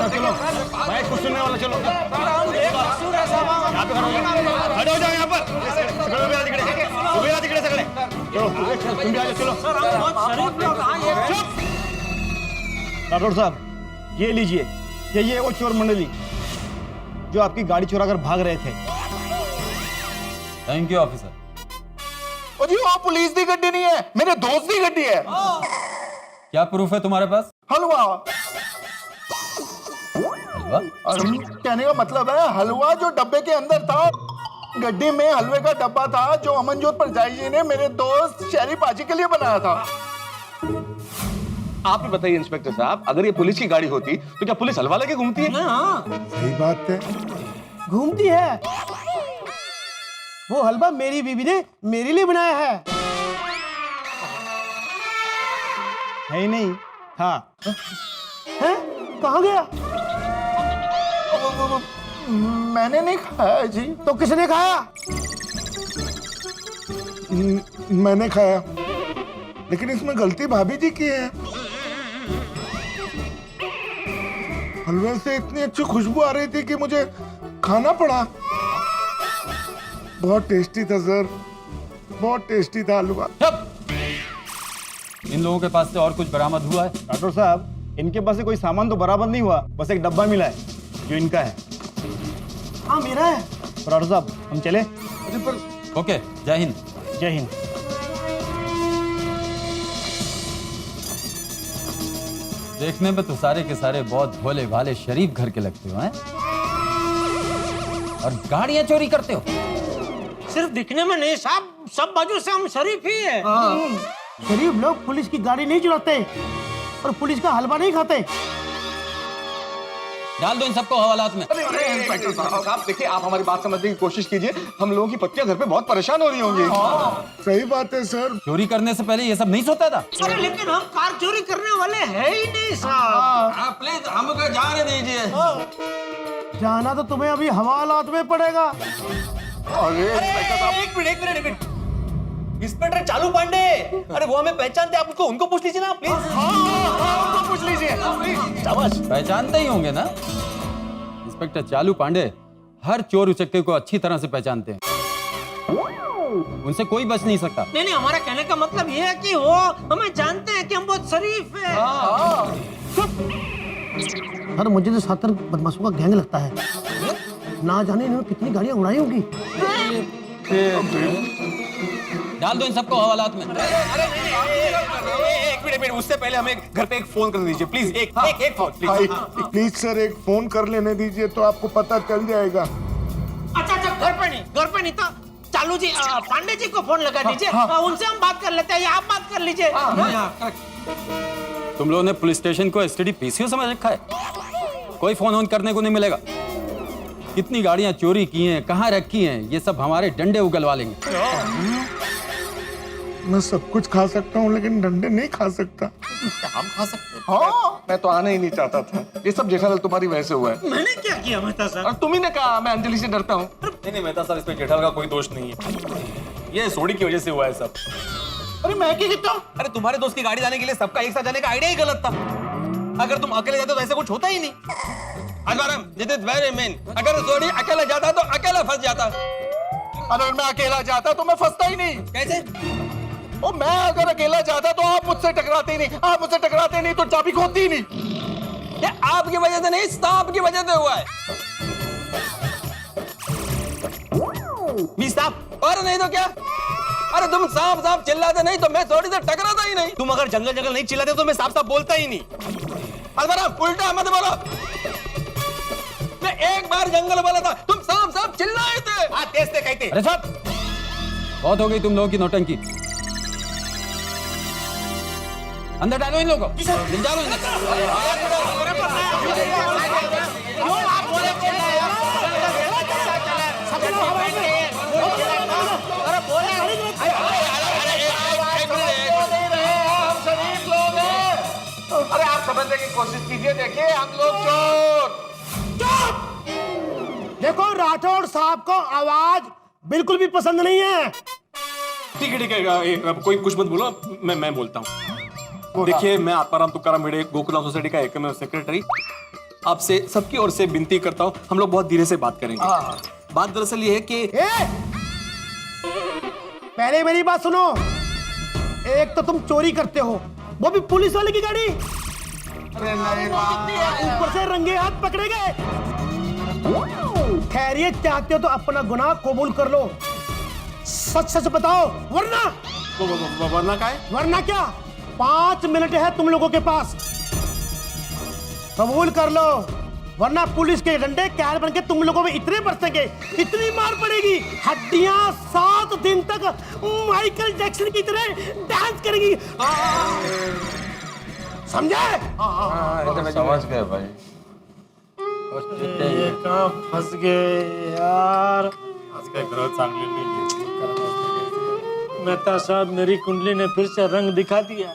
चलो भाई, कुछ सुनने वाला चलो। यहाँ पे खड़े हो जाओ, खड़े हो जाओ यहाँ पर। सगळे उभे राहा तिकडे सगळे। चलो तुम भी आ जाओ, चलो। चुप। राठौड़ साहब, ये लीजिए, यही है वो चोर मंडली जो आपकी गाड़ी चुरा कर भाग रहे थे। Thank you officer. ओ जी, वो पुलिस की गड्डी नहीं है, मेरे दोस्त की गड्डी है। क्या प्रूफ है तुम्हारे पास? हलवा। हलवा? कहने का मतलब है हलवा जो डब्बे के अंदर था। गड्डी में हलवे का डब्बा था जो अमनजोत परजाई जी ने मेरे दोस्त शहरी पाजी के लिए बनाया था। आप ही बताइए इंस्पेक्टर साहब, अगर ये पुलिस की गाड़ी होती तो क्या पुलिस हलवा लेके घूमती है? सही बात है, घूमती है। वो हलवा मेरी बीवी ने मेरे लिए बनाया है ही नहीं था। हैं? कहाँ गया? मैंने नहीं खाया जी। तो किसने खाया? मैंने खाया, लेकिन इसमें गलती भाभी जी की है। हलवे से इतनी अच्छी खुशबू आ रही थी कि मुझे खाना पड़ा। बहुत टेस्टी था सर, बहुत टेस्टी था हलवा। इन लोगों के पास से और कुछ बरामद हुआ है? राठौड़ साहब, इनके पास से कोई सामान तो बराबर नहीं हुआ, बस एक डब्बा मिला है जो इनका है। हाँ मेरा है। तो राठौड़ साहब, हम चले? ओके, जय हिंद। जय हिंद। देखने में तो सारे के सारे बहुत भोले भाले शरीफ घर के लगते हो हैं? और गाड़ियां चोरी करते हो? सिर्फ दिखने में नहीं साहब, सब बाजू से हम शरीफ ही है। शरीफ लोग पुलिस की गाड़ी नहीं चुराते और पुलिस का हलवा नहीं खाते। डाल दो इन सबको हवालात में। इंस्पेक्टर साहब देखिए, आप हमारी बात समझने की कोशिश कीजिए। हम लोगों की पत्नियां घर पे बहुत परेशान हो रही होंगी। सही बात है सर। चोरी करने से पहले ये सब नहीं सोचा था? अरे लेकिन हम कार चोरी करने वाले हैं ही नहीं साहब। प्लीज हमको जाने दीजिए। जाना तो तुम्हें अभी हवालात में पड़ेगा। एक मिनट। इंस्पेक्टर चालू पांडे, अरे वो हमें पहचानते, आप उनको पूछ लीजिए ना प्लीज। उनको पूछ लीजिए। शाबाश। पहचानते ही होंगे ना? इंस्पेक्टर चालू पांडे हर चोर उचक्के को अच्छी तरह से पहचानते हैं, उनसे कोई बच नहीं सकता। नहीं, हमारा कहने का मतलब ये है कि वो हमें जानते हैं कि हम बहुत शरीफ हैं। सर, मुझे तो 7 बदमाशों का गैंग लगता है। ना जाने इन्होंने कितनी गाड़ियां उड़ाई होगी। डाल दो इन सबको हवालात में। एक मिनट, उससे पहले हमें घर पे एक फोन कर दीजिए प्लीज। एक फोन प्लीज सर, एक फोन कर लेने दीजिए तो आपको पता चल जाएगा। अच्छा, घर पे नहीं तो चालू जी, पांडे जी को फोन लगा दीजिए। उनसे हम बात कर लेते हैं, या आप बात कर लीजिए। तुम लोगों ने पुलिस स्टेशन को एसटीडी पीसीओ समझ रखा है? कोई फोन ऑन करने को नहीं मिलेगा। कितनी गाड़ियां चोरी की हैं, कहाँ रखी हैं, ये सब हमारे डंडे उगलवा लेंगे। मैं सब कुछ खा सकता हूँ लेकिन डंडे नहीं खा सकता। हम खा सकते हैं। हाँ, मैं तो आना ही नहीं चाहता था। ये सब जेठालाल तुम्हारी वजह से हुआ है। मैंने क्या किया मेहता सर? और तुम ही ने कहा मैं अंजलि से डरता हूँ। नहीं मेहता साहब, इसमें जेठालाल का कोई दोष नहीं है, ये सोडी की वजह से हुआ है सब। अरे मैं क्या कहता हूँ? अरे तुम्हारे दोस्त की गाड़ी जाने के लिए सबका एक साथ जाने का आइडिया ही गलत था। अगर तुम अकेले जाते तो ऐसा कुछ होता ही नहीं। अगर सोडी अकेला जाता तो अकेला फंस जाता। अगर मैं अकेला जाता तो मैं फंसता ही नहीं। कैसे? और मैं अगर अकेला जाता तो आप मुझसे टकराते ही नहीं, आप मुझसे टकराते नहीं तो चाबी खोती ही नहीं। ये आपकी वजह से नहीं, सांप की वजह से हुआ है। सांप? और नहीं तो क्या? अरे तुम सांप चिल्लाते नहीं तो मैं थोड़ी देर टकराता ही नहीं। तुम अगर जंगल नहीं चिल्लाते तो मैं साफ बोलता ही नहीं। उल्टा मत बोलो। मैं एक बार जंगल बोला था, तुम सांप चिल्लाए थे। हाँ, तेज थे कहते। अरे साहब, बहुत हो गई तुम लोगों की नौटंकी। अंदर डालो इन लोगों को। डालो अरे आप समझने की कोशिश कीजिए, देखिए हम लोग चोर। देखो, राठौड़ साहब को आवाज बिल्कुल भी पसंद नहीं है। ठीक है, कोई कुछ मत बोलो, मैं बोलता हूँ। देखिए, मैं आत्माराम तुकाराम भिड़े गोकुलम सोसाइटी का एकमेव सेक्रेटरी आपसे सबकी ओर से विनती करता हूँ, हम लोग बहुत धीरे से बात करेंगे। बात दरअसल ये है कि पहले मेरी बात सुनो। एक तो तुम चोरी करते हो, वो भी पुलिस वाले की गाड़ी, ऊपर से रंगे हाथ पकड़े गए। खैरियत चाहते हो तो अपना गुनाह कबूल कर लो, सच सच बताओ, वरना वरना क्या है? वरना क्या, 5 मिनट है तुम लोगों के पास, कबूल कर लो, वरना पुलिस के डंडे कैर बन के तुम लोगों में इतने बरसेंगे, इतनी मार पड़ेगी, हड्डियां 7 दिन तक माइकल जैक्सन की तरह डांस करेंगी। समझे? समझ गए भाई। ये कहाँ फंस गए यार। मेहता साहब, मेरी कुंडली ने फिर से रंग दिखा दिया।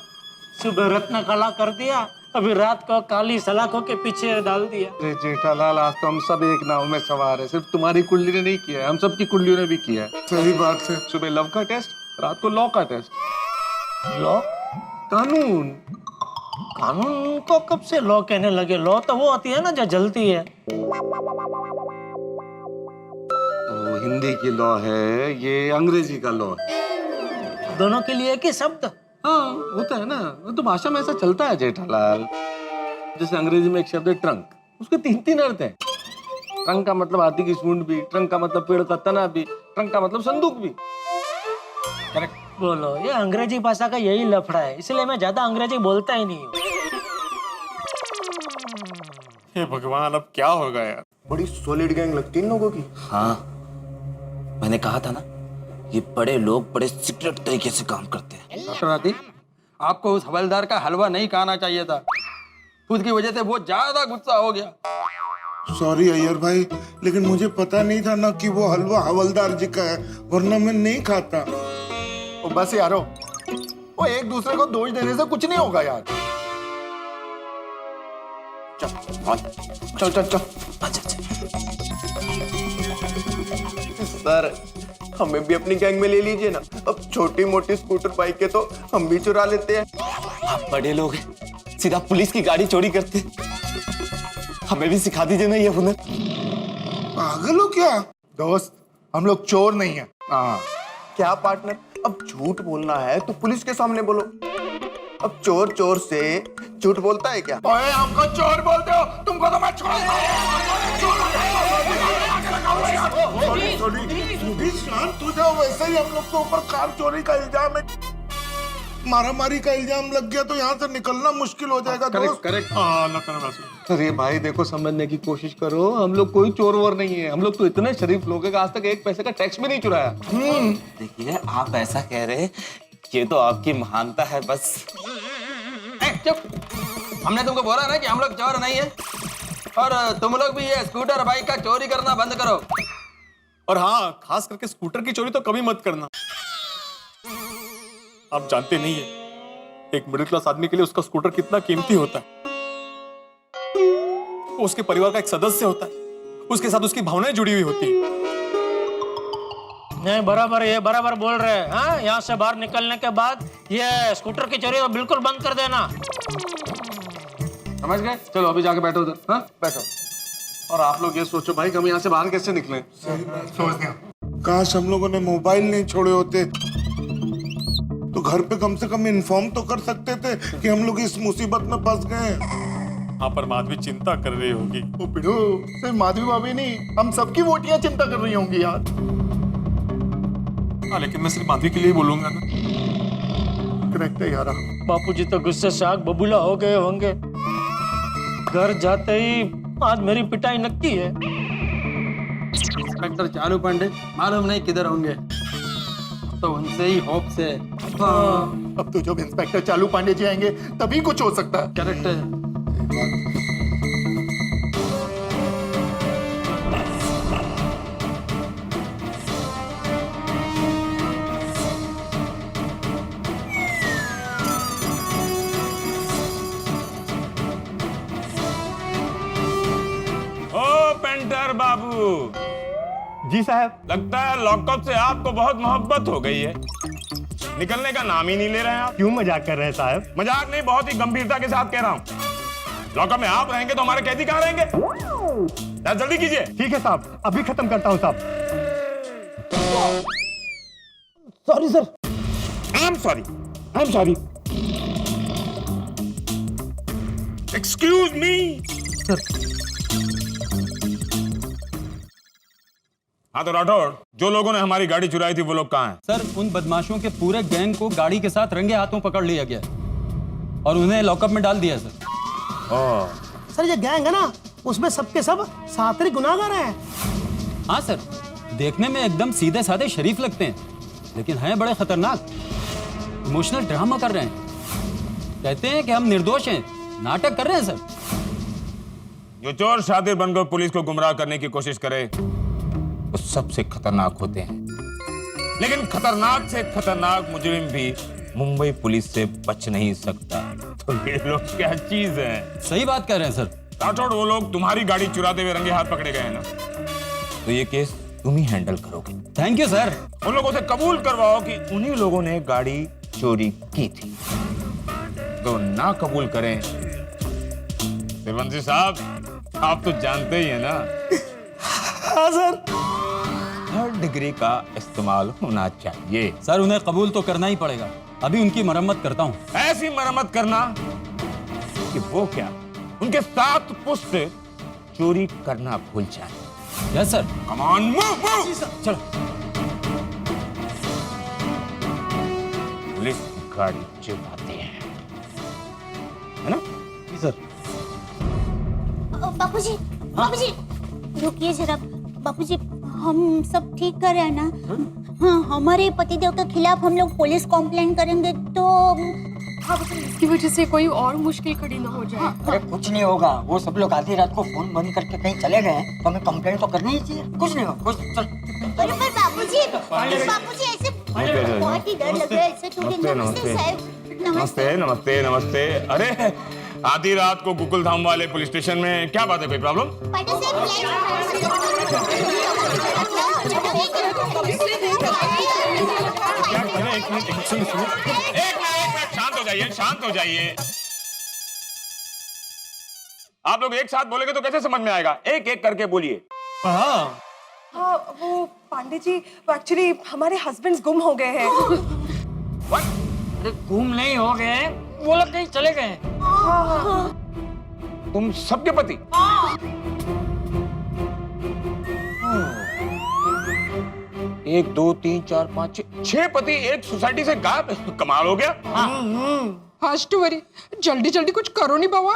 सुबह रत्न कला कर दिया, अभी रात को काली सलाखों के पीछे डाल दिया। जेठालाल, आज तो हम सब एक नाव में सवार है। सिर्फ तुम्हारी कुंडली ने नहीं किया है, हम सबकी कुंडलियों ने भी किया है। सही बात है। सुबह लव का टेस्ट, रात को लॉ का टेस्ट। लॉ? कानून। कानून को कब से लॉ कहने लगे? लॉ तो वो होती है ना जो जलती है। तो हिंदी की लॉ है, ये अंग्रेजी का लॉ है। दोनों के लिए एक ही शब्द? हाँ, होता है ना, तो भाषा में ऐसा चलता है जेठालाल। जैसे अंग्रेजी में एक शब्द है ट्रंक, उसके 3 अर्थ हैं। ट्रंक का मतलब हाथी की सूंड भी, ट्रंक का मतलब पेड़ का तना भी, ट्रंक का मतलब संदूक भी। करेक्ट बोलो। ये अंग्रेजी भाषा का यही लफड़ा है, इसलिए मैं ज्यादा अंग्रेजी बोलता ही नहीं हूँ। हे भगवान, अब क्या होगा यार? बड़ी सॉलिड गैंग लगती है इन लोगों की। हाँ, मैंने कहा था ना, ये बड़े लोग बड़े सीक्रेट तरीके से काम करते हैं। डॉक्टर आतिक, आपको उस हवलदार का हलवा नहीं खाना चाहिए था, खुद की वजह से वो ज्यादा गुस्सा हो गया। सॉरी अय्यर भाई, लेकिन मुझे पता नहीं था ना कि वो हलवा हवलदार जी का है, वरना मैं नहीं खाता। ओ बस यारो, वो एक दूसरे को दोष देने से कुछ नहीं होगा यार। चल चल चल। सर, हमें भी अपनी गैंग में ले लीजिए ना। अब छोटी मोटी स्कूटर बाइक के तो हम भी चुरा लेते हैं। आप बड़े लोग हैं, सीधा पुलिस की गाड़ी चोरी करते हैं। हमें भी सिखा दीजिए ना ये हुनर। पागल हो क्या? दोस्त, हम लोग चोर नहीं है। क्या पार्टनर, अब झूठ बोलना है तो पुलिस के सामने बोलो। अब चोर चोर से झूठ बोलता है क्या? ओए, हमको चोर बोलते हो, तुमको तो मैं छोड़ शांत हो जाओ। वैसे ही हम लोग के ऊपर कार चोरी का इल्जाम है, मारामारी का इल्जाम लग गया तो यहाँ से निकलना मुश्किल हो जाएगा। दोस्त करेक्ट। अरे भाई देखो, समझने की कोशिश करो, हम लोग कोई चोर वोर नहीं है। हम लोग तो इतने शरीफ लोग हैं कि आज तक 1 पैसे का टैक्स भी नहीं चुराया। देखिए, आप ऐसा कह रहे हैं, ये तो आपकी महानता है बस। चुप, हमने तुमको बोला ना कि हम लोग चोर नहीं है, और तुम लोग भी ये स्कूटर बाइक का चोरी करना बंद करो। और हाँ, खास करके स्कूटर की चोरी तो कभी मत करना। आप जानते नहीं है, एक मिडिल क्लास आदमी के लिए उसका स्कूटर कितना कीमती होता है। वो उसके परिवार का एक सदस्य होता है, उसके साथ उसकी भावनाएं जुड़ी हुई होती है। नहीं, बराबर, ये बराबर बोल रहे हैं। हाँ, यहाँ से बाहर निकलने के बाद ये स्कूटर की चोरी तो बिल्कुल बंद कर देना। समझ गए? चलो अभी जाके बैठो उधर। हाँ, बैठो। और आप लोग ये सोचो भाई कि हम यहाँ से बाहर कैसे निकले। सोच दिया। काश हम लोगों ने मोबाइल नहीं छोड़े होते तो घर पे कम से कम इन्फॉर्म तो कर सकते थे कि हम लोग इस मुसीबत में फंस गए हैं। हाँ, पर माधवी चिंता कर रही होगी। ओ पिढ़ो, सिर्फ माधवी भाभी नहीं, हम सबकी वोटियां चिंता कर रही होंगी यार। हाँ, लेकिन मैं सिर्फ माधवी के लिए बोलूंगा ना। करेक्ट है यार। बापूजी तो गुस्से से आग बबूला हो गए होंगे। घर जाते ही आज मेरी पिटाई नक्की है। इंस्पेक्टर चालू पांडे मालूम नहीं किधर होंगे, तो उनसे ही होप से। अब तो जब इंस्पेक्टर चालू पांडे जी आएंगे तभी कुछ हो सकता है। करेक्ट है। पेंटर बाबू जी साहब। लगता है लॉकअप से आपको बहुत मोहब्बत हो गई है, निकलने का नाम ही नहीं ले रहे हैं आप। क्यों मजाक कर रहे हैं साहब? मजाक नहीं, बहुत ही गंभीरता के साथ कह रहा हूँ। लॉकअप में आप रहेंगे तो हमारे कैदी कहाँ रहेंगे? जल्दी कीजिए। ठीक है साहब, अभी खत्म करता हूँ साहब। Sorry sir. I am sorry. Excuse me. हाँ तो राठौड़, जो लोगों ने हमारी गाड़ी चुराई थी वो लोग कहाँ हैं? सर उन बदमाशों के पूरे गैंग को गाड़ी के साथ रंगे हाथों पकड़ लिया गया और उन्हें लॉकअप में डाल दिया सर। सर ये गैंग है ना, उसमें सबके सब सात्विक गुनाहगार हैं। हाँ सर, देखने में एकदम सीधे साधे शरीफ लगते हैं, लेकिन हैं बड़े खतरनाक। इमोशनल ड्रामा कर रहे हैं, कहते हैं कि हम निर्दोष हैं, नाटक कर रहे हैं सर। जो चोर शातिर बनकर पुलिस को गुमराह करने की कोशिश करे वो सबसे खतरनाक होते हैं, लेकिन खतरनाक से खतरनाक मुजरिम भी मुंबई पुलिस से बच नहीं सकता। तो ये लोग क्या चीज है? सही बात कह रहे हैं सर। राठौड़, वो लोग तुम्हारी गाड़ी चुराते हुए रंगे हाथ पकड़े गए हैं ना, तो ये केस तुम ही हैंडल करोगे। Thank you sir. उन लोगों से कबूल करवाओ कि उन्हीं लोगों ने गाड़ी चोरी की थी। तो ना कबूल करें, देवंशी साहब आप तो जानते ही हैं ना। हाँ सर। 3rd डिग्री का इस्तेमाल होना चाहिए। सर उन्हें कबूल तो करना ही पड़ेगा, अभी उनकी मरम्मत करता हूँ। ऐसी मरम्मत करना कि वो क्या उनके 7 पुश्त चोरी करना भूल जाए। Yes sir. Come on, move. चलो। पुलिस गाड़ी चुराते हैं, है ना? जी सर। बापूजी, बापूजी रुकिए जरा। बापूजी हम सब ठीक कर रहे हैं ना? हाँ, हमारे पतिदेव के खिलाफ हम लोग पुलिस कंप्लेंट करेंगे तो इसकी वजह से कोई और मुश्किल खड़ी ना हो जाए। अरे कुछ नहीं होगा, वो सब लोग आधी रात को फोन बंद करके कहीं चले गए हैं तो हमें कंप्लेंट तो करनी ही चाहिए। कुछ नहीं होगा, कुछ चल। अरे पर बापूजी ऐसे बहुत ही डर लग रहा है ऐसे थोड़ी। नमस्ते साहब। नमस्ते। अरे आधी रात को गोकुलधाम वाले पुलिस स्टेशन में क्या बात है? कोई प्रॉब्लम? एक मिनट शांत हो जाइए। आप लोग एक साथ बोलेंगे तो कैसे समझ में आएगा? एक एक करके बोलिए। हाँ, वो पांडे जी एक्चुअली हमारे हस्बैंड्स गुम हो गए हैं। अरे गुम नहीं हो गए, वो लोग कहीं चले गए। तुम सबके पति? 1 2 3 4 5 6 पति एक सोसाइटी से गायब। कमाल हो गया। जल्दी कुछ करो नहीं बाबा।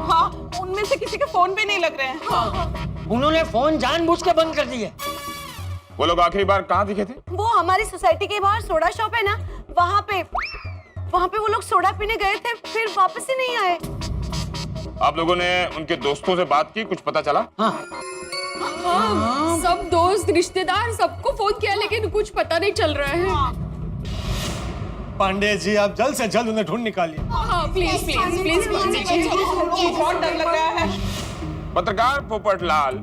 हाँ, उनमें से किसी के फोन पे नहीं लग रहे हैं। हाँ। उन्होंने फोन जानबूझ के बंद कर दिए। वो लोग आखिरी बार कहाँ दिखे थे? वो हमारी सोसाइटी के बाहर सोडा शॉप है ना, वहाँ पे वो लोग सोडा पीने गए थे, फिर वापस ही नहीं आए। आप लोगों ने उनके दोस्तों से बात की, कुछ पता चला? हाँ, सब दोस्त रिश्तेदार सबको फोन किया लेकिन कुछ पता नहीं चल रहा है। पांडे जी आप जल्द से जल्द उन्हें ढूंढ निकालिए। हाँ, प्लीज बहुत डर लग रहा है। पत्रकार पोपटलाल,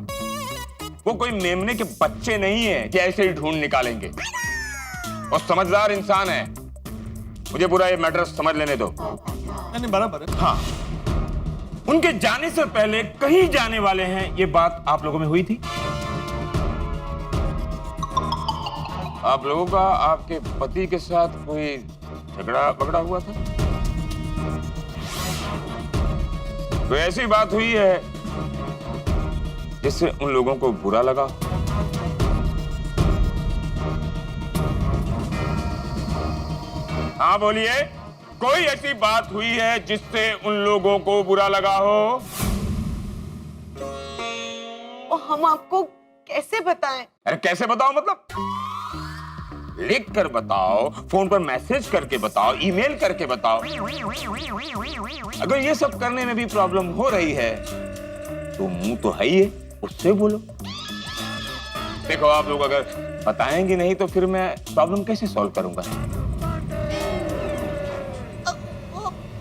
वो कोई मेमने के बच्चे नहीं है कि ऐसे ही ढूंढ निकालेंगे। और समझदार इंसान है। मुझे पूरा ये मैटर समझ लेने दो। नहीं, बराबर है। हाँ, उनके जाने से पहले कहीं जाने वाले हैं, ये बात आप लोगों में हुई थी? आप लोगों का आपके पति के साथ कोई झगड़ा पकड़ा हुआ था? कोई ऐसी बात हुई है जिससे उन लोगों को बुरा लगा? हाँ बोलिए, कोई ऐसी बात हुई है जिससे उन लोगों को बुरा लगा हो? हम आपको कैसे बताएं? अरे कैसे बताओ मतलब? लिख कर बताओ, फोन पर मैसेज करके बताओ, ईमेल करके बताओ। अगर ये सब करने में भी प्रॉब्लम हो रही है तो मुंह तो है ही है, उससे बोलो। देखो आप लोग अगर बताएंगे नहीं तो फिर मैं प्रॉब्लम कैसे सॉल्व करूंगा?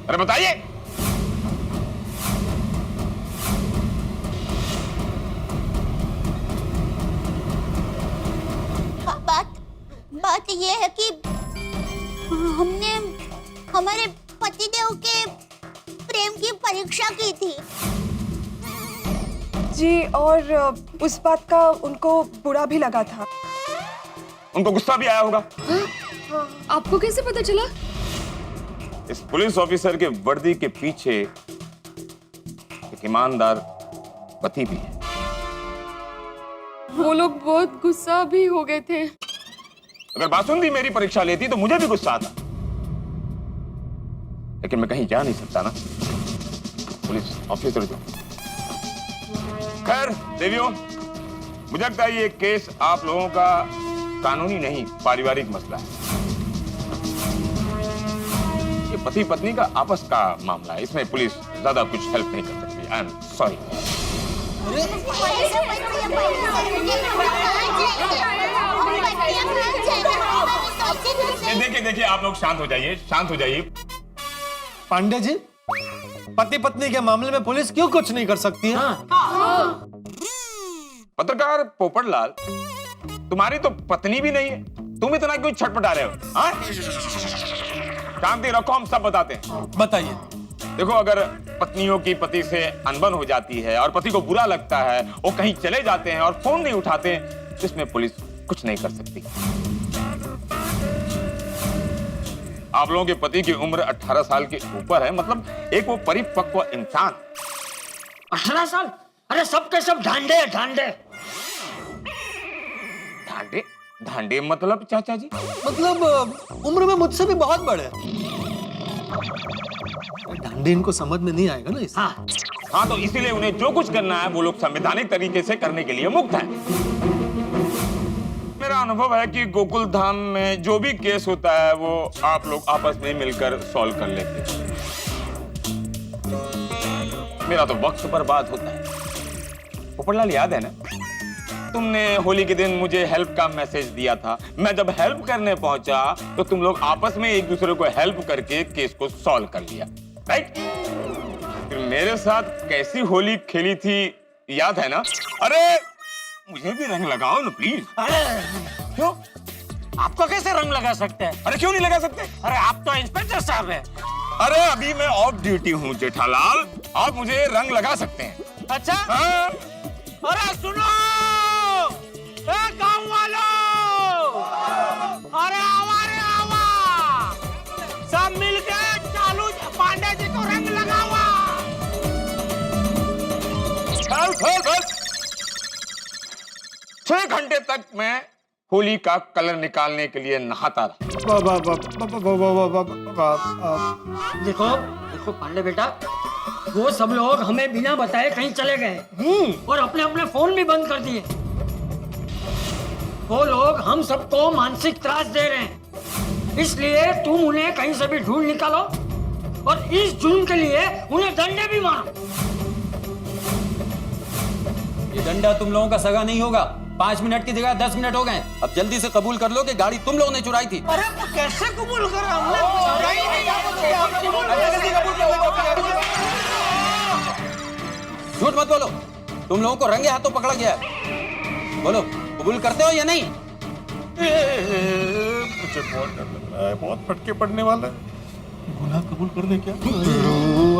अरे बताइए। बात ये है कि हमने हमारे पतिदेव के प्रेम की परीक्षा की थी। जी, और उस बात का उनको बुरा भी लगा था। उनको गुस्सा भी आया होगा। आपको कैसे पता चला? इस पुलिस ऑफिसर के वर्दी के पीछे एक ईमानदार पति भी है। वो लोग बहुत गुस्सा भी हो गए थे। अगर बासुंदी मेरी परीक्षा लेती तो मुझे भी गुस्सा आता, लेकिन मैं कहीं जा नहीं सकता ना, पुलिस ऑफिसर जो। खैर देवियों, मुझे लगता है ये केस आप लोगों का कानूनी नहीं पारिवारिक मसला है। ये पति पत्नी का आपस का मामला है, इसमें पुलिस ज्यादा कुछ हेल्प नहीं कर सकती। I am sorry. देखिए देखिए, आप लोग शांत हो जाइए, शांत हो जाइए। पांडे जी, पति पत्नी के मामले में पुलिस क्यों कुछ नहीं कर सकती है? पत्रकार पोपटलाल, तुम्हारी तो पत्नी भी नहीं है, तुम इतना क्यों छटपटा रहे हो? हाँ? शांति रखो, हम सब बताते हैं। बताइए। देखो, अगर पत्नियों की पति से अनबन हो जाती है और पति को बुरा लगता है, वो कहीं चले जाते हैं और फोन नहीं उठाते, तो इसमें पुलिस कुछ नहीं कर सकती। आप लोगों के पति की उम्र 18 साल के ऊपर है, मतलब एक वो परिपक्व इंसान। 18 साल? अरे सब के सब ढांडे ढांडे। ढांडे ढांडे मतलब चाचा जी? मतलब उम्र में मुझसे भी बहुत बड़े। ढांडे इनको समझ में नहीं आएगा ना इस। हाँ, तो इसीलिए उन्हें जो कुछ करना है वो लोग संवैधानिक तरीके से करने के लिए मुक्त हैं। मेरा अनुभव है कि गोकुल धाम में जो भी केस होता है वो आप लोग आपस में मिलकर सॉल्व कर लेते हैं। मेरा तो वक्त बर्बाद होता है। पोपटलाल, याद है ना, तुमने होली के दिन मुझे हेल्प का मैसेज दिया था। मैं जब हेल्प करने पहुंचा तो तुम लोग आपस में एक दूसरे को हेल्प करके केस को सॉल्व कर लिया, राइट? फिर मेरे साथ कैसी होली खेली थी याद है ना? अरे मुझे भी रंग लगाओ ना प्लीज। अरे क्यों? आपको कैसे रंग लगा सकते हैं? अरे क्यों नहीं लगा सकते? अरे आप तो इंस्पेक्टर साहब हैं। अरे अभी मैं ऑफ ड्यूटी हूँ जेठालाल, आप मुझे रंग लगा सकते हैं। अच्छा? हाँ? अरे सुनो, गाँव वालों, अरे आवा रे आवा, सब मिलके चालू पांडे जी को रंग लगावा। बस 6 घंटे तक मैं होली का कलर निकालने के लिए नहाता रहा। देखो देखो पांडे बेटा, वो सब लोग हमें बिना बताए कहीं चले गए और अपने अपने फोन भी बंद कर दिए। वो लोग हम सबको मानसिक त्रास दे रहे हैं, इसलिए तुम उन्हें कहीं से भी ढूंढ निकालो और इस जुर्म के लिए उन्हें डंडे भी मारो। ये डंडा तुम लोगों का सगा नहीं होगा। 5 मिनट की जगह 10 मिनट हो गए। अब जल्दी से कबूल कर लो कि गाड़ी तुम लोगों ने चुराई थी। अरे तो कैसे कबूल करा? हमने चुराई नहीं। झूठ मत बोलो, तुम लोगों को रंगे हाथों पकड़ा गया है। बोलो, कबूल करते हो या नहीं? मुझे बहुत डर लग रहा है, बहुत फटके पड़ने वाला है। गुनाह कबूल कर दे क्या?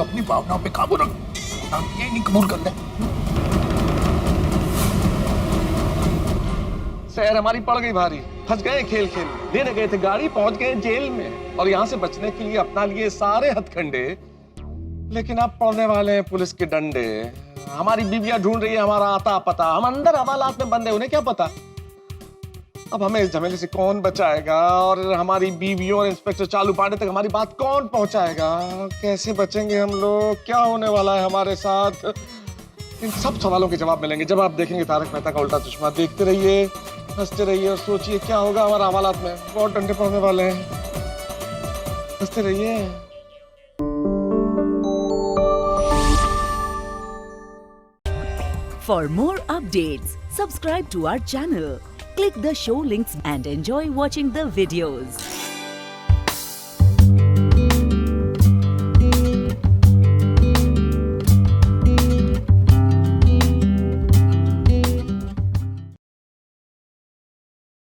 अपनी भावनाओं पे काबू रख, ये नहीं कबूल कर दे। शहर हमारी पड़ गई भारी, फंस गए खेल खेल, लेने गए थे गाड़ी, पहुंच गए जेल में और यहाँ से बचने के लिए अपना लिए सारे हथकंडे, लेकिन अब पड़ने वाले हैं पुलिस के डंडे। हमारी बीवियां ढूंढ रही है हमारा आता पता, हम अंदर हवालात में बंद है, उन्हें क्या पता। अब हमें इस झमेले से कौन बचाएगा और हमारी बीवियों और इंस्पेक्टर चालू पांडे तक हमारी बात कौन पहुंचाएगा? कैसे बचेंगे हम लोग? क्या होने वाला है हमारे साथ? इन सब सवालों के जवाब मिलेंगे जब आप देखेंगे तारक मेहता का उल्टा चश्मा। देखते रहिए, हंसते रहिए और सोचिए क्या होगा हमारा हवालात में। बहुत डंडे पड़ने वाले हैं, हंसते रहिए। For more updates, subscribe to our channel, click the show links and enjoy watching the videos.